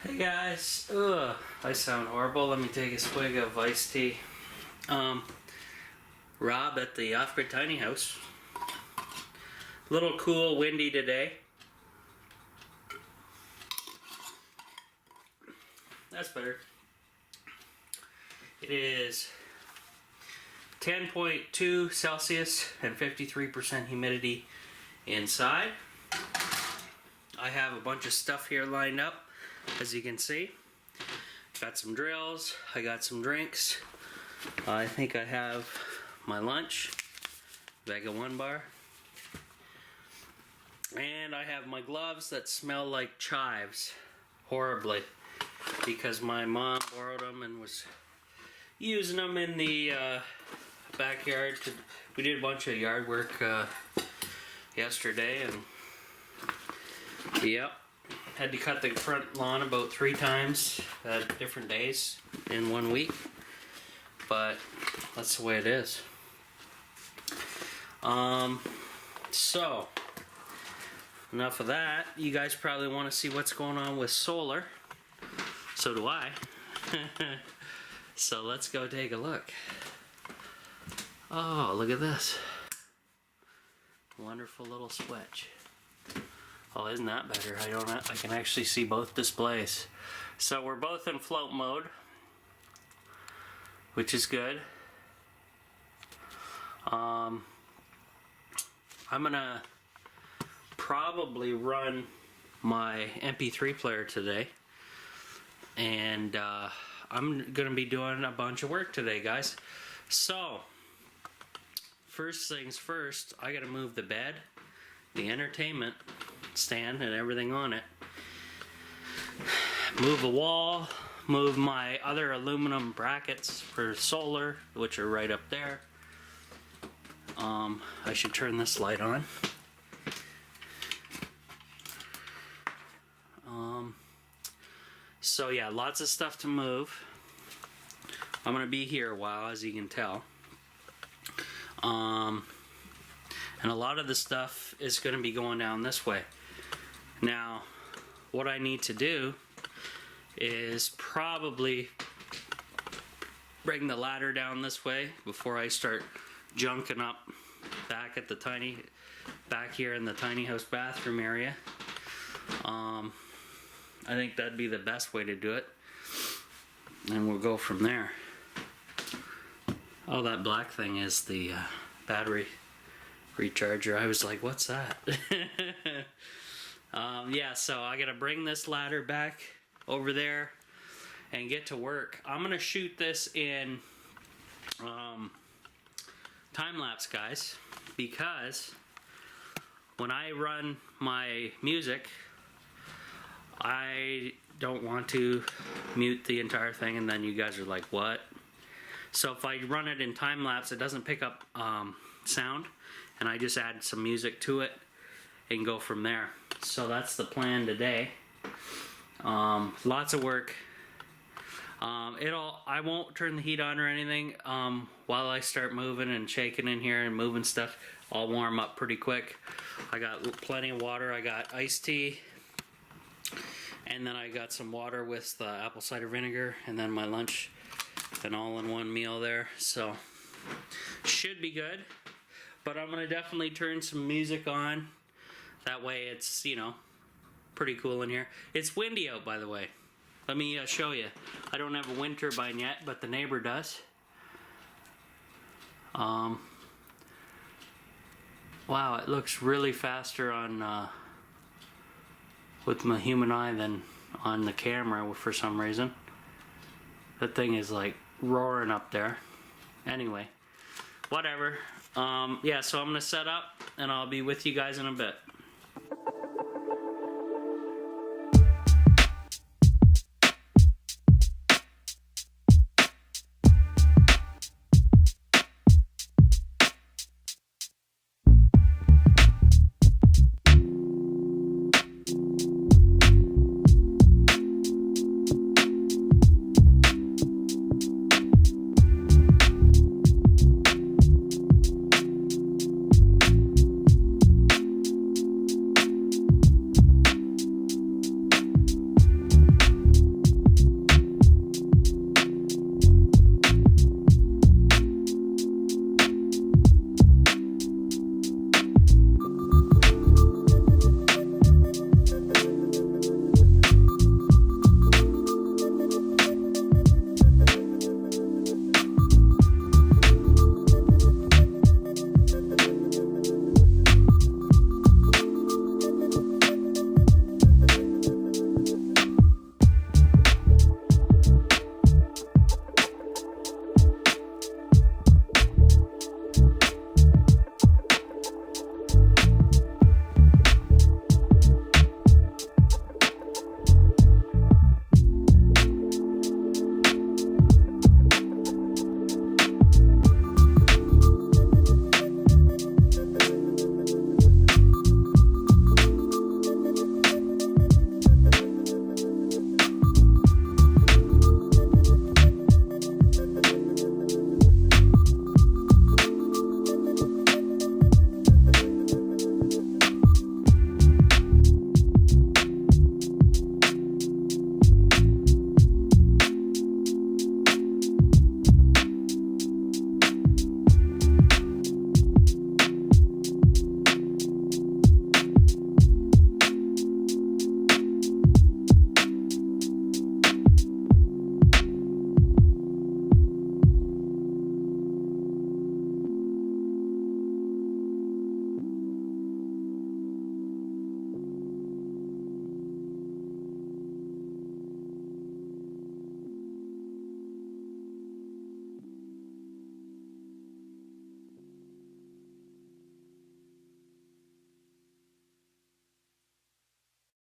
Hey guys, I sound horrible. Let me take a swig of iced tea. Rob at the off-grid tiny house. Little cool, windy today. That's better. It is 10.2 Celsius and 53% humidity inside. I have a bunch of stuff here lined up. As you can see, got some drills, I got some drinks, I think I have my lunch, bag of 1 bar, and I have my gloves that smell like chives, horribly, because my mom borrowed them and was using them in the backyard. We did a bunch of yard work yesterday, and yep. Had to cut the front lawn about 3 times at different days in 1 week, but that's the way it is. So enough of that. You guys probably want to see what's going on with solar. So do I. So let's go take a look. Oh, look at this. Wonderful little switch. Oh, isn't that better? I can actually see both displays. So we're both in float mode, which is good. I'm gonna probably run my MP3 player today, and I'm gonna be doing a bunch of work today, guys. So first things first, I gotta move the bed, the entertainment stand and everything on it, move a wall, move my other aluminum brackets for solar, which are right up there. I should turn this light on. So yeah, lots of stuff to move. I'm gonna be here a while, as you can tell. And a lot of the stuff is going to be going down this way. Now, what I need to do is probably bring the ladder down this way before I start junking up back at the back here in the tiny house bathroom area. I think that'd be the best way to do it, and we'll go from there. Oh, that black thing is the battery recharger. I was like, what's that? Yeah, so I gotta bring this ladder back over there and get to work. I'm gonna shoot this in time-lapse, guys, because when I run my music, I don't want to mute the entire thing and then you guys are like, what? So if I run it in time-lapse, it doesn't pick up sound, and I just add some music to it and go from there. So that's the plan today. Lots of work. I won't turn the heat on or anything while I start moving and shaking in here and moving stuff. I'll warm up pretty quick. I got plenty of water. I got iced tea, and then I got some water with the apple cider vinegar, and then my lunch, an all-in-one meal there. So should be good. But I'm gonna definitely turn some music on. That way it's, you know, pretty cool in here. It's windy out, by the way. Let me show you. I don't have a wind turbine yet, but the neighbor does. Wow, it looks really faster on with my human eye than on the camera for some reason. That thing is like roaring up there. Anyway, whatever. Yeah, so I'm gonna set up and I'll be with you guys in a bit.